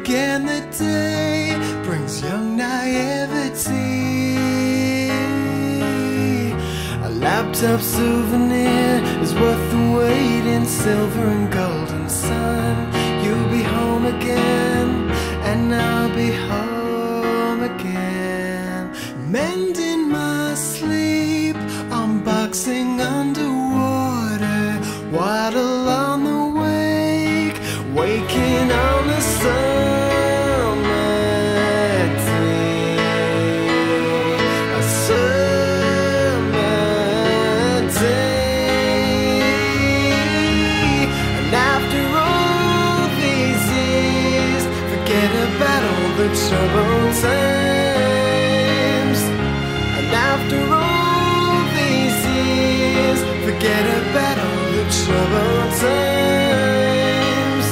again the day brings young naivety. A laptop souvenir is worth the wait in silver and golden sun. You'll be home again, and I'll be home again. Mending my sleep, unboxing underwater, waddle on the wake, waking on the summer day. A summer day. And after all these years, forget about all the troubled times. And after all these years, forget about all the troubled times.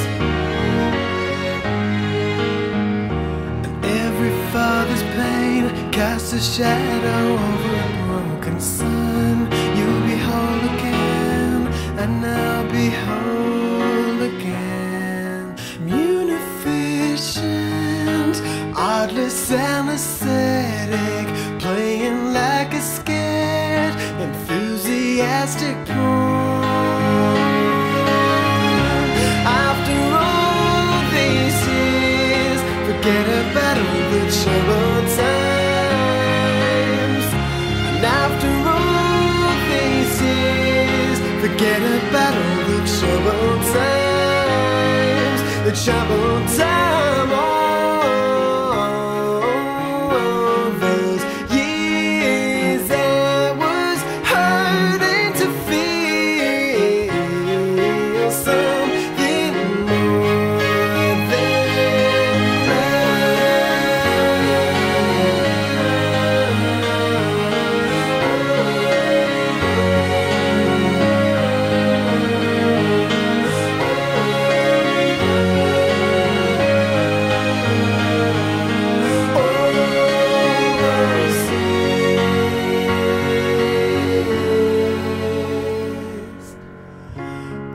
And every father's pain casts a shadow over a broken son. You'll be whole again, and I'll be whole again. Munificent, artless anesthetic, playing like a scared, enthusiastic pawn. After all these years, forget about all the troubled times. And after all these years, forget about all the troubled times. The troubled time, all those years I was hurting to feel something more than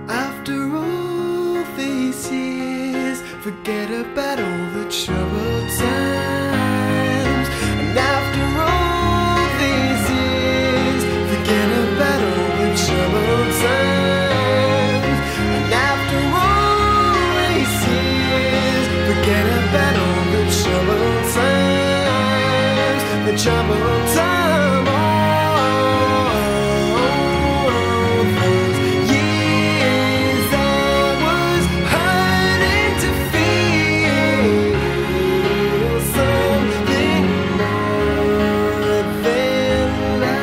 after all these years, forget about all the troubled times. And after all these years, forget about all the troubled times. And after all these years, forget about all the troubled times. The troubled time, all those years I was hurting to feel something more than life.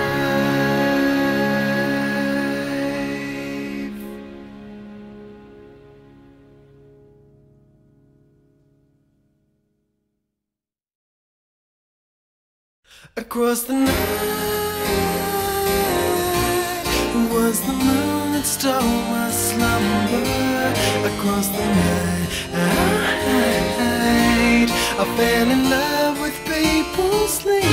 Across the night was the moon that stole my slumber. Across the night I fell in love with people sleeping.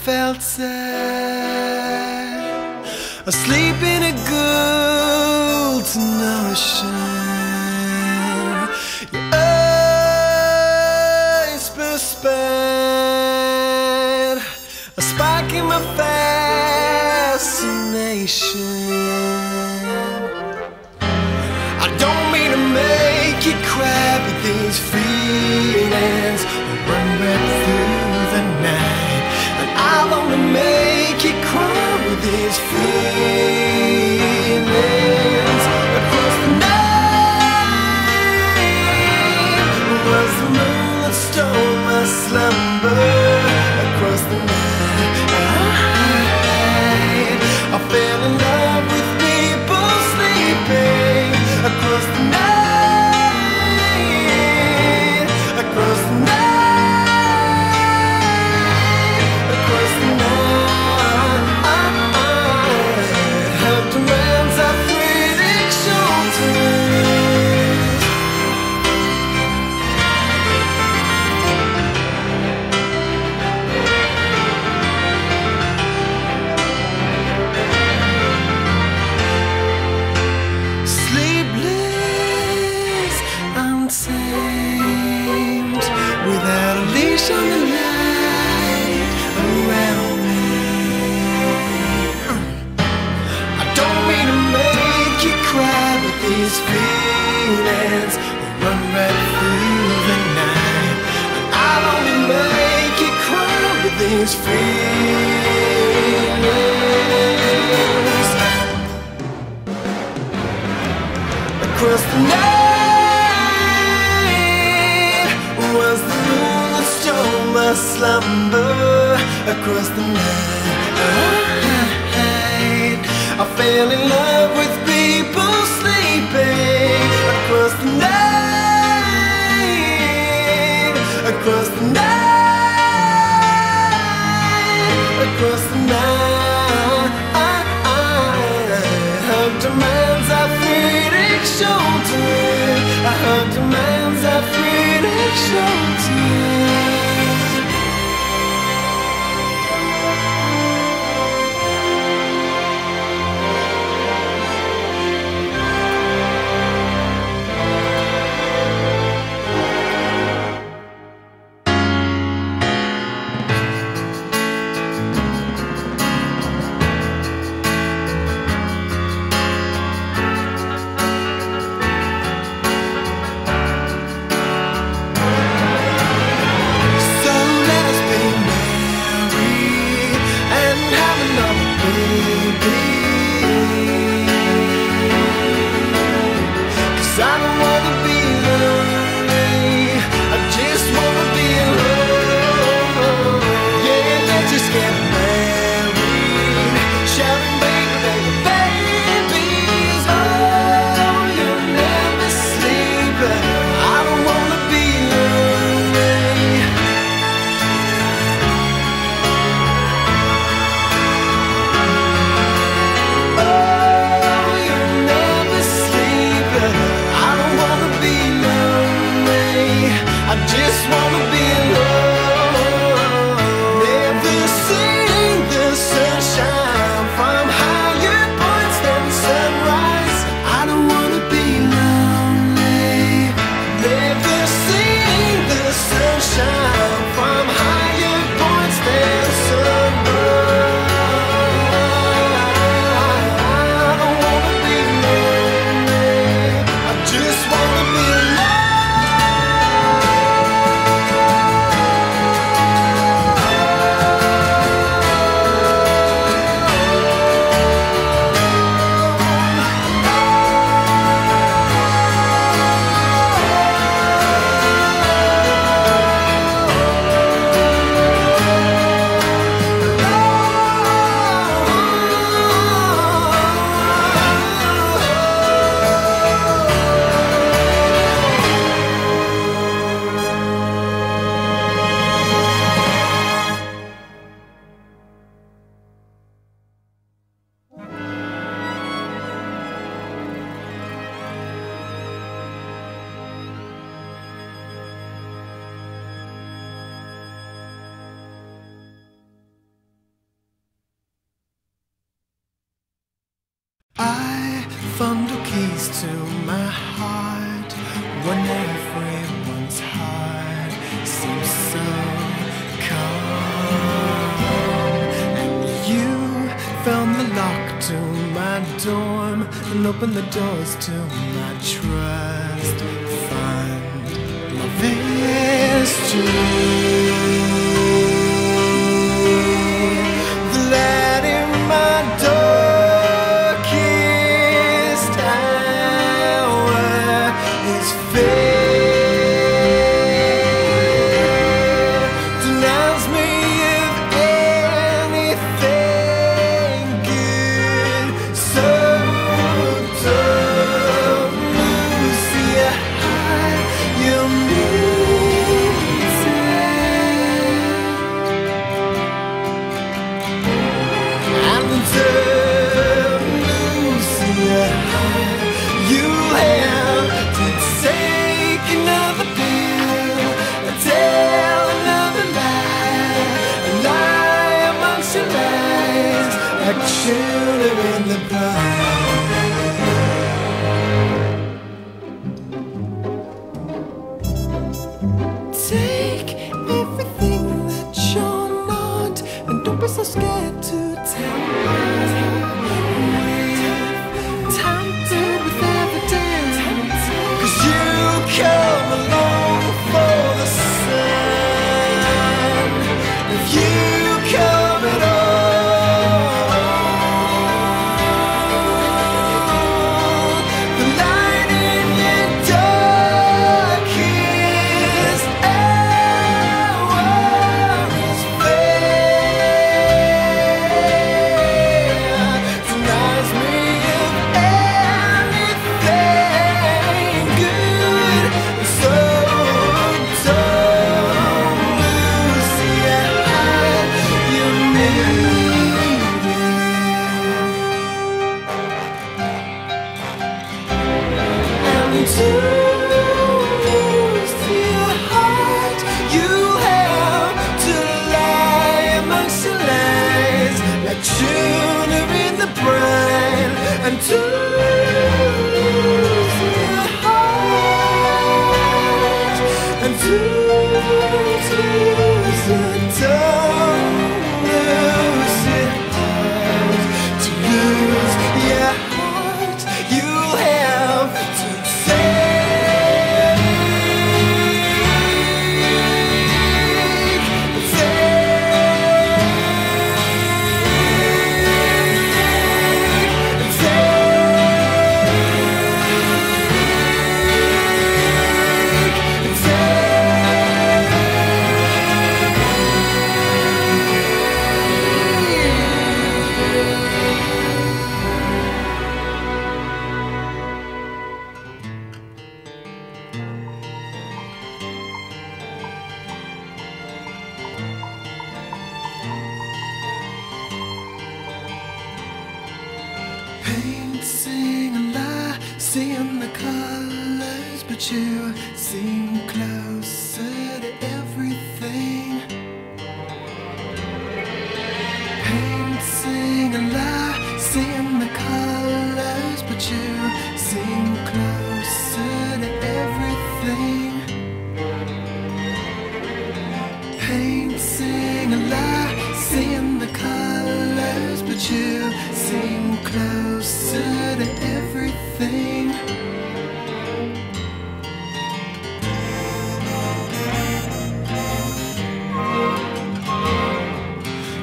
Felt sad, asleep in a golden ocean. Your eyes perspired, a spark in my fascination. I don't mean to make you cry, but these feelings run right through the night. I'll only make you cry with these feelings. Across the night was the moon that stole my slumber. Across the night I fell in love with people sleeping. Across the night, across the night. Demands athletic shoulders. without a leash on the light around me. I don't mean to make you cry, but these feelings run right through the night. And I'll only make you cry with these feelings. Across the night was the moon that stole my slumber. Across the night I fell in love with people sleeping. Across the night, across the night, across the night, I hugged a man's athletic shoulder. I hugged a man's athletic shoulder. I found the keys to my heart when everyone's heart seems so calm. And you found the lock to my dorm and opened the doors to my trust fund. Love is true. The light in my darkest hour is fair. Denies me of anything good. So don't lose your heart. You'll need it. and to lose your heart, and to lose it, don't lose it out. To lose your heart, you'll have to painting a lie, seeing the colors, but you seem closer to everything. Painting a lie, seeing the colors, but you seem closer to everything. Painting a lie, seeing the colors, but you seem closer to everything.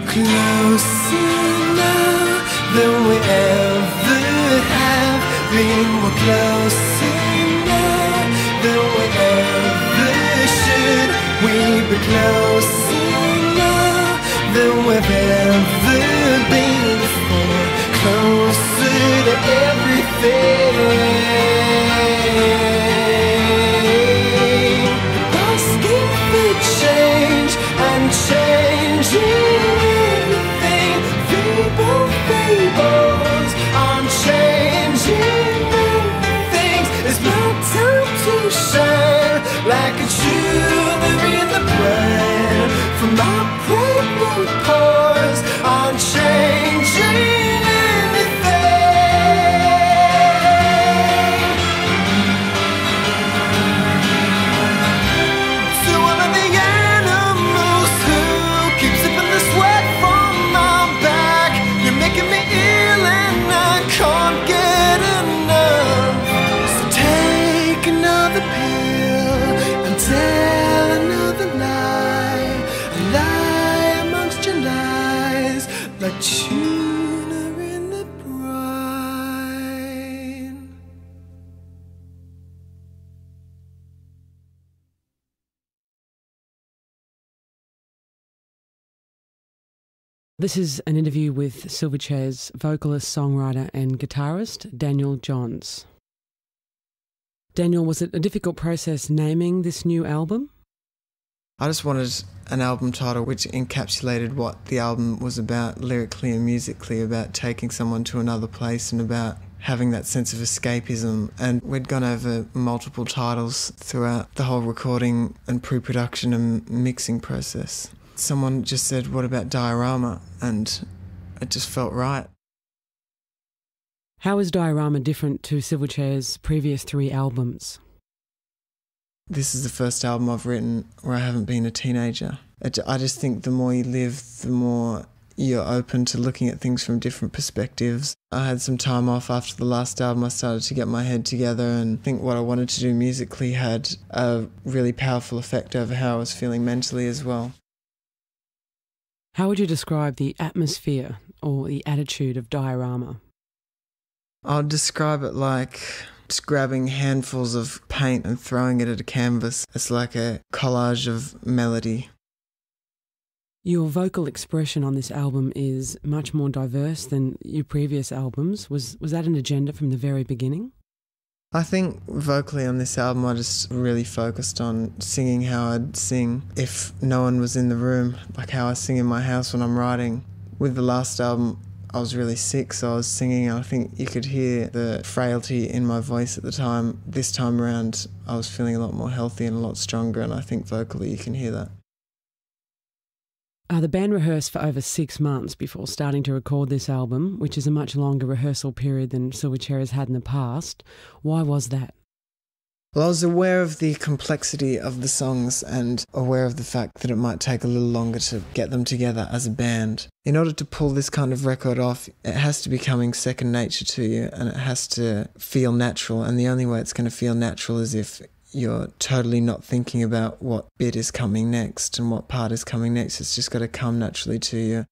Closer now than we ever have been. We're closer now than we ever should. We be closer now than we've ever been before. Closer to everything. Asking for change and changing everything. Feeble fables on changing things. It's my time to shine like a tulip in the brine. From my pregnant pores on changing. Like Tuna in the brine. This is an interview with Silverchair's vocalist, songwriter and guitarist, Daniel Johns. Daniel, was it a difficult process naming this new album? I just wanted an album title which encapsulated what the album was about, lyrically and musically, about taking someone to another place and about having that sense of escapism. And we'd gone over multiple titles throughout the whole recording and pre-production and mixing process. Someone just said, what about Diorama? And it just felt right. How is Diorama different to Silverchair's previous 3 albums? This is the first album I've written where I haven't been a teenager. I just think the more you live, the more you're open to looking at things from different perspectives. I had some time off after the last album. I started to get my head together and think what I wanted to do musically had a really powerful effect over how I was feeling mentally as well. How would you describe the atmosphere or the attitude of Diorama? I'd describe it like just grabbing handfuls of paint and throwing it at a canvas. It's like a collage of melody. Your vocal expression on this album is much more diverse than your previous albums. Was that an agenda from the very beginning? I think vocally on this album I just really focused on singing how I'd sing if no one was in the room, like how I sing in my house when I'm writing. With the last album I was really sick, so I was singing and I think you could hear the frailty in my voice at the time. This time around I was feeling a lot more healthy and a lot stronger, and I think vocally you can hear that. The band rehearsed for over 6 months before starting to record this album, which is a much longer rehearsal period than Silverchair has had in the past. Why was that? Well, I was aware of the complexity of the songs and aware of the fact that it might take a little longer to get them together as a band. In order to pull this kind of record off, it has to be coming second nature to you and it has to feel natural, and the only way it's going to feel natural is if you're totally not thinking about what bit is coming next and what part is coming next. It's just got to come naturally to you.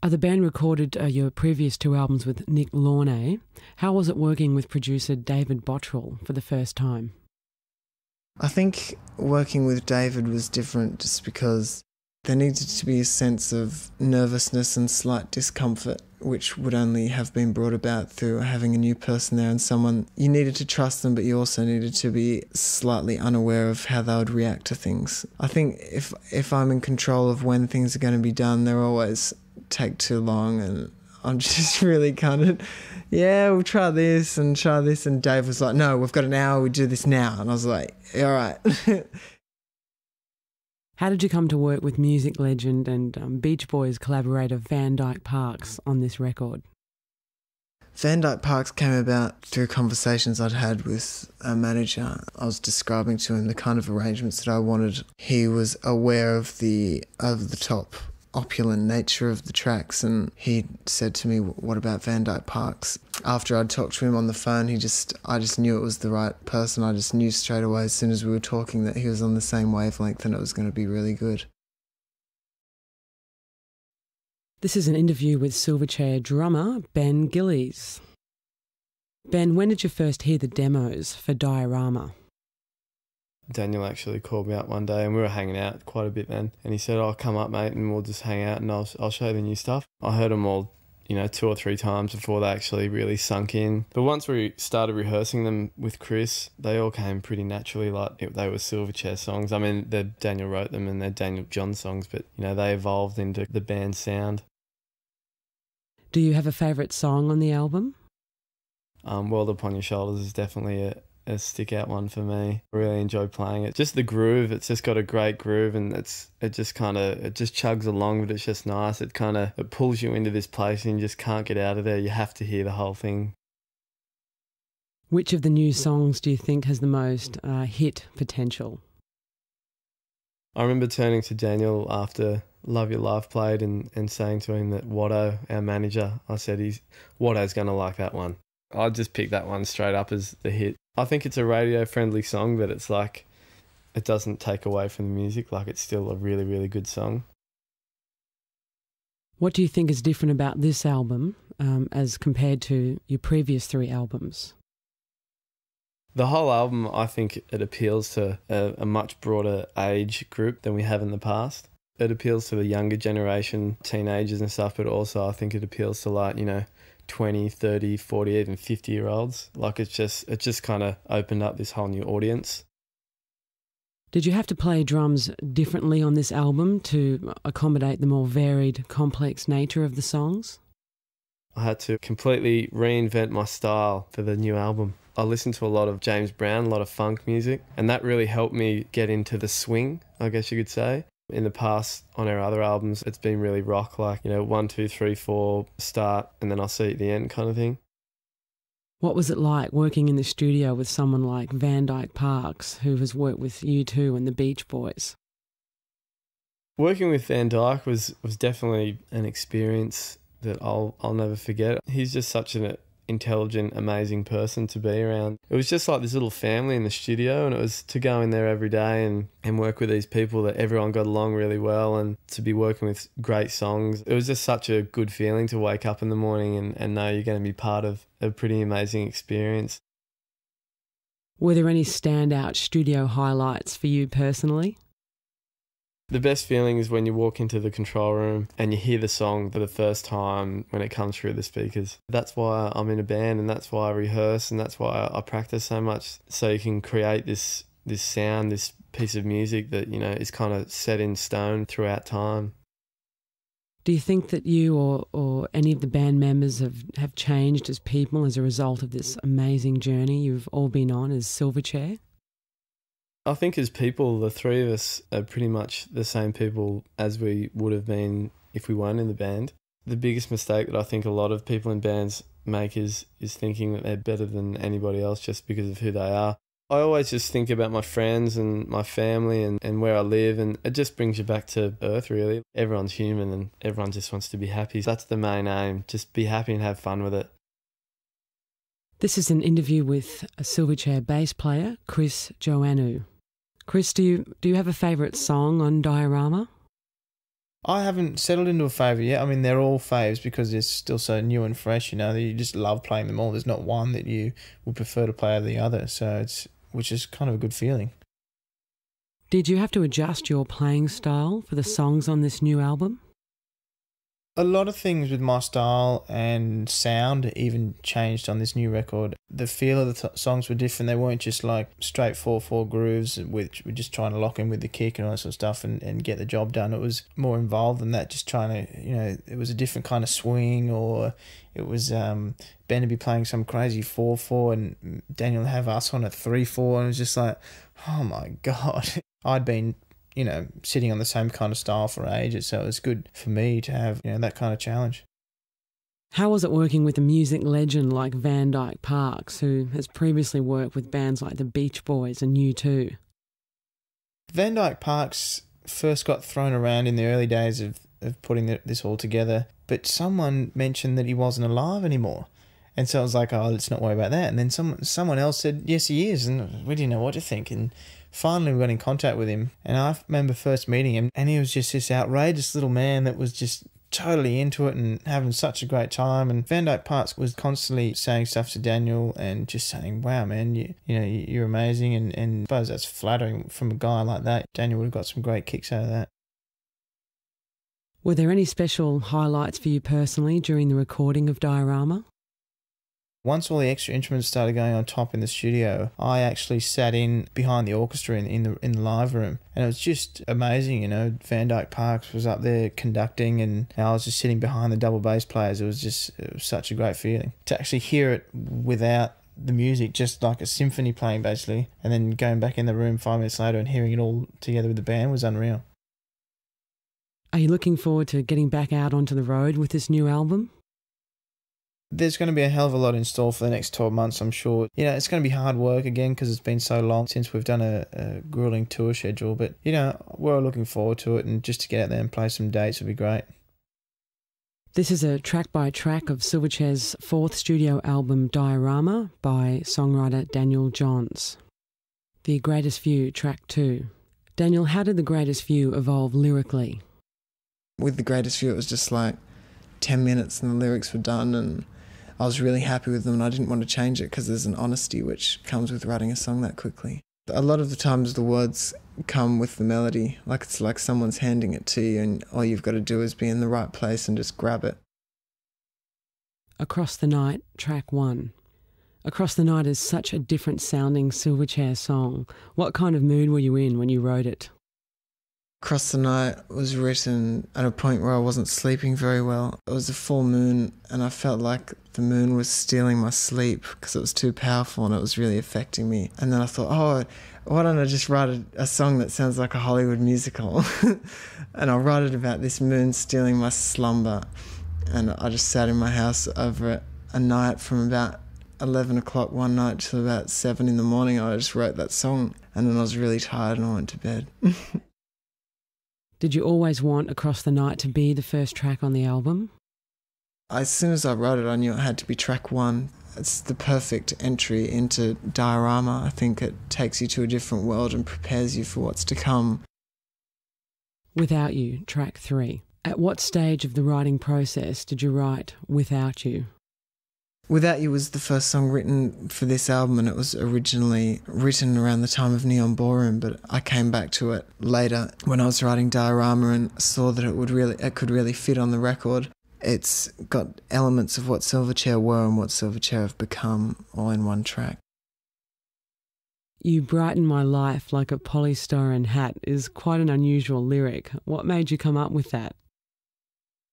The band recorded your previous 2 albums with Nick Launay. How was it working with producer David Bottrell for the first time? I think working with David was different just because there needed to be a sense of nervousness and slight discomfort, which would only have been brought about through having a new person there and someone you needed to trust them, but you also needed to be slightly unaware of how they would react to things. I think if I'm in control of when things are going to be done, they're always take too long, and I'm just really kind of, yeah, we'll try this, and Dave was like, no, we've got an hour, we do this now, and I was like, all right. How did you come to work with music legend and Beach Boys collaborator Dyke on this record? Dyke came about through conversations I'd had with a manager. I was describing to him the kind of arrangements that I wanted. He was aware of the over-the-top opulent nature of the tracks, and he said to me, what about Dyke? After I'd talked to him on the phone, I just knew it was the right person. I just knew straight away as soon as we were talking that he was on the same wavelength and it was going to be really good. This is an interview with Silverchair drummer Ben Gillies. Ben, when did you first hear the demos for Diorama? Daniel actually called me up one day and we were hanging out quite a bit then, and he said, "I'll come up, mate, and we'll just hang out and I'll show you the new stuff." I heard them all, 2 or 3 times before they actually really sunk in. But once we started rehearsing them with Chris, they all came pretty naturally, like they were Silverchair songs. I mean, Daniel wrote them and they're Daniel John songs, but they evolved into the band's sound. Do you have a favourite song on the album? World Upon Your Shoulders is definitely a stick-out one for me. I really enjoy playing it. Just the groove, it's just got a great groove, and it just chugs along, but it's just nice. It pulls you into this place and you just can't get out of there. You have to hear the whole thing. Which of the new songs do you think has the most hit potential? I remember turning to Daniel after Love Your Life played and saying to him that Watto, our manager, I said, Watto's going to like that one. I just picked that one straight up as the hit. I think it's a radio-friendly song, but it's like, it doesn't take away from the music. Like, it's still a really, really good song. What do you think is different about this album as compared to your previous 3 albums? The whole album, I think it appeals to a much broader age group than we have in the past. It appeals to the younger generation, teenagers and stuff, but also I think it appeals to 20, 30, 40, even 50-year-olds. Like, it just kind of opened up this whole new audience. Did you have to play drums differently on this album to accommodate the more varied, complex nature of the songs? I had to completely reinvent my style for the new album. I listened to a lot of James Brown, a lot of funk music, and that really helped me get into the swing, I guess you could say. In the past, on our other albums, it's been really rock, like, 1, 2, 3, 4, start, and then I'll see you at the end kind of thing. What was it like working in the studio with someone like Dyke, who has worked with U2 and the Beach Boys? Working with Dyke was definitely an experience that I'll never forget. He's just such an intelligent, amazing person to be around. It was just like this little family in the studio, and it was to go in there every day and work with these people that everyone got along really well, and to be working with great songs. It was just such a good feeling to wake up in the morning and know you're going to be part of a pretty amazing experience. Were there any standout studio highlights for you personally? The best feeling is when you walk into the control room and you hear the song for the first time when it comes through the speakers. That's why I'm in a band, and that's why I rehearse, and that's why I practice so much, so you can create this sound, this piece of music that, is kind of set in stone throughout time. Do you think that you or any of the band members have changed as people as a result of this amazing journey you've all been on as Silverchair? I think as people, the three of us are pretty much the same people as we would have been if we weren't in the band. The biggest mistake that I think a lot of people in bands make is thinking that they're better than anybody else just because of who they are. I always just think about my friends and my family and where I live, and it just brings you back to earth, really. Everyone's human and everyone just wants to be happy. That's the main aim, just be happy and have fun with it. This is an interview with a Silverchair bass player, Chris Joannou. Chris, do you have a favourite song on Diorama? I haven't settled into a favourite yet. I mean, they're all faves because they're still so new and fresh, you know, that you just love playing them all. There's not one that you would prefer to play over the other, which is kind of a good feeling. Did you have to adjust your playing style for the songs on this new album? A lot of things with my style and sound even changed on this new record. The feel of the songs were different. They weren't just like straight 4/4 grooves, which we're just trying to lock in with the kick and all that sort of stuff and get the job done. It was more involved than that, just trying to, you know, it was a different kind of swing, or it was Ben to be playing some crazy 4/4 and Daniel to have us on a 3/4, and it was just like, oh my God. I'd been, you know, sitting on the same kind of style for ages, so it was good for me to have, you know, that kind of challenge. How was it working with a music legend like Van Dyke Parks, who has previously worked with bands like the Beach Boys and U2? Van Dyke Parks first got thrown around in the early days of putting this all together, but someone mentioned that he wasn't alive anymore. And so I was like, oh, let's not worry about that. And then someone else said, yes, he is, and we didn't know what to think. And finally we got in contact with him, and I remember first meeting him, and he was just this outrageous little man that was just totally into it and having such a great time. And Van Dyke Parks was constantly saying stuff to Daniel and just saying, wow, man, you're amazing. And I suppose that's flattering from a guy like that. Daniel would have got some great kicks out of that. Were there any special highlights for you personally during the recording of Diorama? Once all the extra instruments started going on top in the studio, I actually sat in behind the orchestra in the live room, and it was just amazing. You know, Van Dyke Parks was up there conducting, and I was just sitting behind the double bass players. It was such a great feeling to actually hear it without the music, just like a symphony playing basically, and then going back in the room 5 minutes later and hearing it all together with the band was unreal. Are you looking forward to getting back out onto the road with this new album? There's going to be a hell of a lot in store for the next 12 months, I'm sure. You know, it's going to be hard work again because it's been so long since we've done a grueling tour schedule. But, you know, we're all looking forward to it, and just to get out there and play some dates would be great. This is a track-by-track of Silverchair's fourth studio album, Diorama, by songwriter Daniel Johns. The Greatest View, track 2. Daniel, how did The Greatest View evolve lyrically? With The Greatest View, it was just like 10 minutes and the lyrics were done, and I was really happy with them, and I didn't want to change it because there's an honesty which comes with writing a song that quickly. A lot of the times the words come with the melody, like it's like someone's handing it to you and all you've got to do is be in the right place and just grab it. Across the Night, track 1. Across the Night is such a different sounding Silverchair song. What kind of mood were you in when you wrote it? Across the Night was written at a point where I wasn't sleeping very well. It was a full moon, and I felt like the moon was stealing my sleep because it was too powerful and it was really affecting me. And then I thought, oh, why don't I just write a song that sounds like a Hollywood musical? And I'll write it about this moon stealing my slumber. And I just sat in my house over a night from about 11 o'clock one night till about 7 in the morning. I just wrote that song, and then I was really tired and I went to bed. Did you always want Across the Night to be the first track on the album? As soon as I wrote it, I knew it had to be track 1. It's the perfect entry into Diorama. I think it takes you to a different world and prepares you for what's to come. Without You, track 3. At what stage of the writing process did you write Without You? Without You was the first song written for this album, and it was originally written around the time of Neon Ballroom, but I came back to it later when I was writing Diorama and saw that it could really fit on the record. It's got elements of what Silverchair were and what Silverchair have become all in one track. You brighten my life like a polystyrene hat is quite an unusual lyric. What made you come up with that?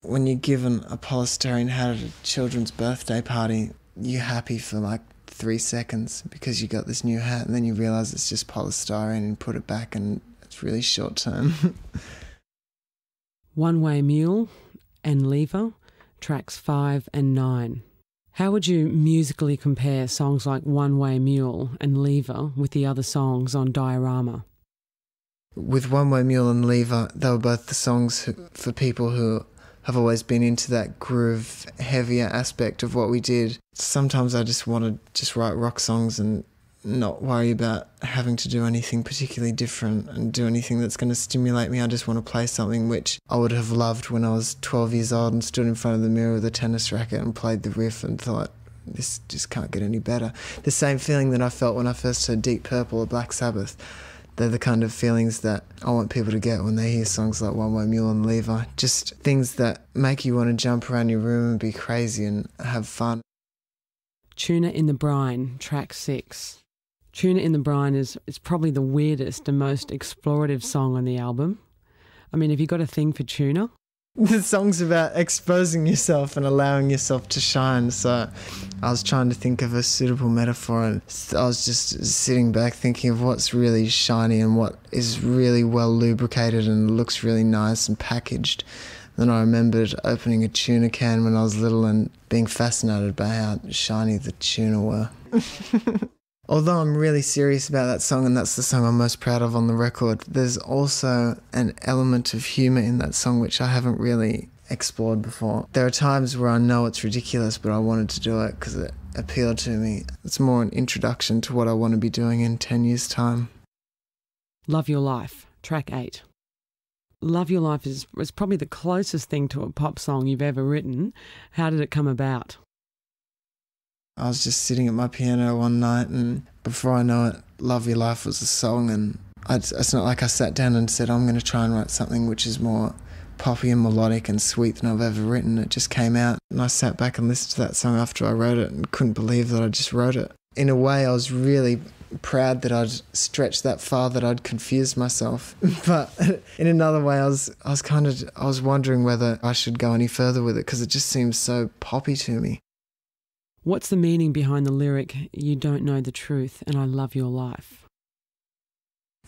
When you're given a polystyrene hat at a children's birthday party, you're happy for like 3 seconds because you got this new hat, and then you realise it's just polystyrene and put it back, and it's really short term. One Way Mule and Lever, tracks 5 and 9. How would you musically compare songs like One Way Mule and Lever with the other songs on Diorama? With One Way Mule and Lever, they were both the songs for people who have always been into that groove, heavier aspect of what we did. Sometimes I just want to just write rock songs and not worry about having to do anything particularly different and do anything that's going to stimulate me. I just want to play something which I would have loved when I was 12 years old and stood in front of the mirror with a tennis racket and played the riff and thought, this just can't get any better. The same feeling that I felt when I first heard Deep Purple or Black Sabbath. They're the kind of feelings that I want people to get when they hear songs like One Way Mule and Lever. Just things that make you want to jump around your room and be crazy and have fun. Tuna in the Brine, track 6. Tuna in the Brine is probably the weirdest and most explorative song on the album. I mean, have you got a thing for tuna? The song's about exposing yourself and allowing yourself to shine, so I was trying to think of a suitable metaphor, and I was just sitting back thinking of what's really shiny and what is really well lubricated and looks really nice and packaged. Then I remembered opening a tuna can when I was little and being fascinated by how shiny the tuna were. Although I'm really serious about that song, and that's the song I'm most proud of on the record, there's also an element of humour in that song which I haven't really explored before. There are times where I know it's ridiculous, but I wanted to do it because it appealed to me. It's more an introduction to what I want to be doing in 10 years' time. Love Your Life, track 8. Love Your Life is probably the closest thing to a pop song you've ever written. How did it come about? I was just sitting at my piano one night, and before I know it, Love Your Life was a song, and it's not like I sat down and said, I'm going to try and write something which is more poppy and melodic and sweet than I've ever written. It just came out, and I sat back and listened to that song after I wrote it and couldn't believe that I just wrote it. In a way, I was really proud that I'd stretched that far, that I'd confused myself. But in another way, I was wondering whether I should go any further with it because it just seems so poppy to me. What's the meaning behind the lyric, "You don't know the truth and I love your life"?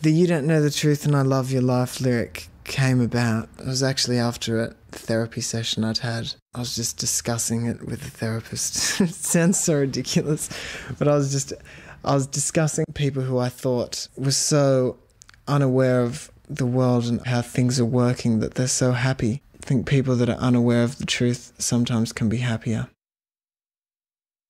The "You don't know the truth and I love your life" lyric came about. It was actually after a therapy session I'd had. I was just discussing it with the therapist. It sounds so ridiculous, but I was discussing people who I thought were so unaware of the world and how things are working that they're so happy. I think people that are unaware of the truth sometimes can be happier.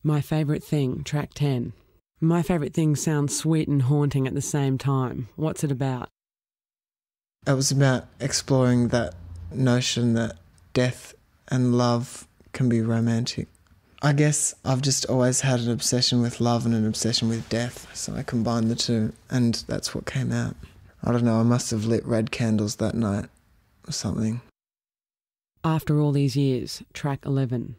My Favourite Thing, track 10. My Favourite Thing sounds sweet and haunting at the same time. What's it about? It was about exploring that notion that death and love can be romantic. I guess I've just always had an obsession with love and an obsession with death, so I combined the two, and that's what came out. I don't know, I must have lit red candles that night or something. After All These Years, track 11.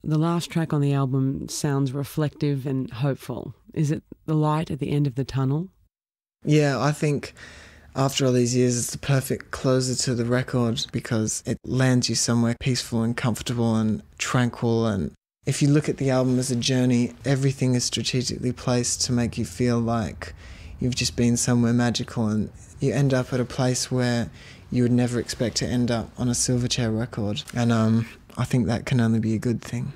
The last track on the album sounds reflective and hopeful. Is it the light at the end of the tunnel? Yeah, I think After All These Years it's the perfect closer to the record because it lands you somewhere peaceful and comfortable and tranquil. And if you look at the album as a journey, everything is strategically placed to make you feel like you've just been somewhere magical, and you end up at a place where you would never expect to end up on a Silverchair record. And I think that can only be a good thing.